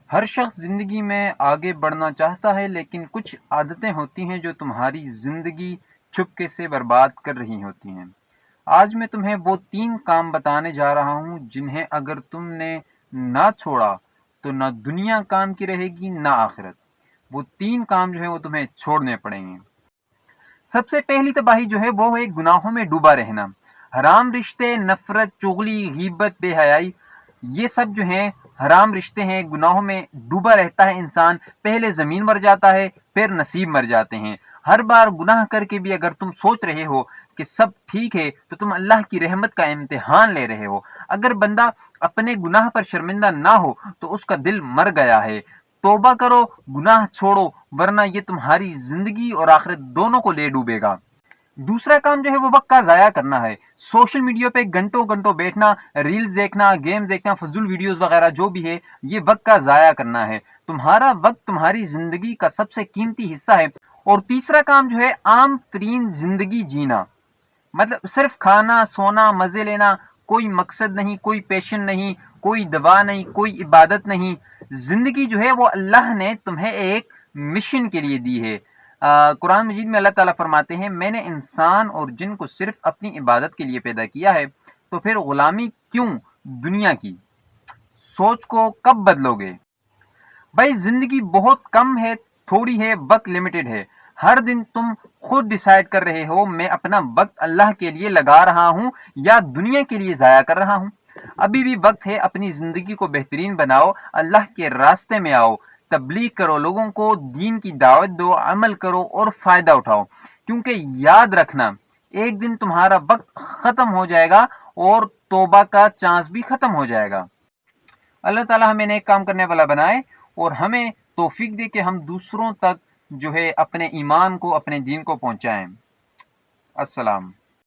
ہر شخص زندگی میں آگے بڑھنا چاہتا ہے، لیکن کچھ عادتیں ہوتی ہیں جو تمہاری زندگی چپکے سے برباد کر رہی ہوتی ہیں۔ آج میں تمہیں وہ 3 کام بتانے جا رہا ہوں جنہیں اگر تم نے نہ چھوڑا تو نہ دنیا کام کی رہے گی نہ آخرت۔ وہ 3 کام جو ہیں وہ تمہیں چھوڑنے پڑیں گے۔ سب سے پہلی تباہی جو ہے وہ ہے گناہوں میں ڈوبا رہنا۔ حرام رشتے، نفرت، چغلی، غیبت، بے حیائی، یہ سب جو ہیں حرام رشتے ہیں۔ گناہوں میں ڈوبا رہتا ہے انسان، پہلے زمین مر جاتا ہے پھر نصیب مر جاتے ہیں۔ ہر بار گناہ کر کے بھی اگر تم سوچ رہے ہو کہ سب ٹھیک ہے تو تم اللہ کی رحمت کا امتحان لے رہے ہو۔ اگر بندہ اپنے گناہ پر شرمندہ نہ ہو تو اس کا دل مر گیا ہے۔ توبہ کرو، گناہ چھوڑو، ورنہ یہ تمہاری زندگی اور آخرت دونوں کو لے ڈوبے گا۔ دوسرا کام جو ہے وہ وقت کا ضائع کرنا ہے۔ سوشل میڈیا پہ گھنٹوں گھنٹوں بیٹھنا، ریلز دیکھنا، گیم دیکھنا، فضول ویڈیوز وغیرہ جو بھی ہے، یہ وقت کا ضائع کرنا ہے۔ تمہارا وقت تمہاری زندگی کا سب سے قیمتی حصہ ہے۔ اور تیسرا کام جو ہے عام ترین زندگی جینا، مطلب صرف کھانا، سونا، مزے لینا، کوئی مقصد نہیں، کوئی پیشن نہیں، کوئی دوا نہیں، کوئی عبادت نہیں۔ زندگی جو ہے وہ اللہ نے تمہیں ایک مشن کے لیے دی ہے۔ قرآن مجید میں اللہ تعالیٰ فرماتے ہیں، میں نے انسان اور جن کو صرف اپنی عبادت کے لیے پیدا کیا ہے، تو پھر غلامی کیوں دنیا کی؟ سوچ کو کب بدلو گے؟ بھائی زندگی بہت کم ہے، تھوڑی ہے، وقت لمیٹڈ ہے۔ ہر دن تم خود ڈیسائیڈ کر رہے ہو میں اپنا وقت اللہ کے لیے لگا رہا ہوں یا دنیا کے لیے ضائع کر رہا ہوں۔ ابھی بھی وقت ہے، اپنی زندگی کو بہترین بناؤ، اللہ کے راستے میں آؤ، تبلیغ کرو، لوگوں کو دین کی دعوت دو، عمل کرو اور فائدہ اٹھاؤ، کیونکہ یاد رکھنا ایک دن تمہارا وقت ختم ہو جائے گا اور توبہ کا چانس بھی ختم ہو جائے گا۔ اللہ تعالیٰ ہمیں نیک کام کرنے والا بنائے اور ہمیں توفیق دے کہ ہم دوسروں تک جو ہے اپنے ایمان کو، اپنے دین کو پہنچائیں۔ السلام۔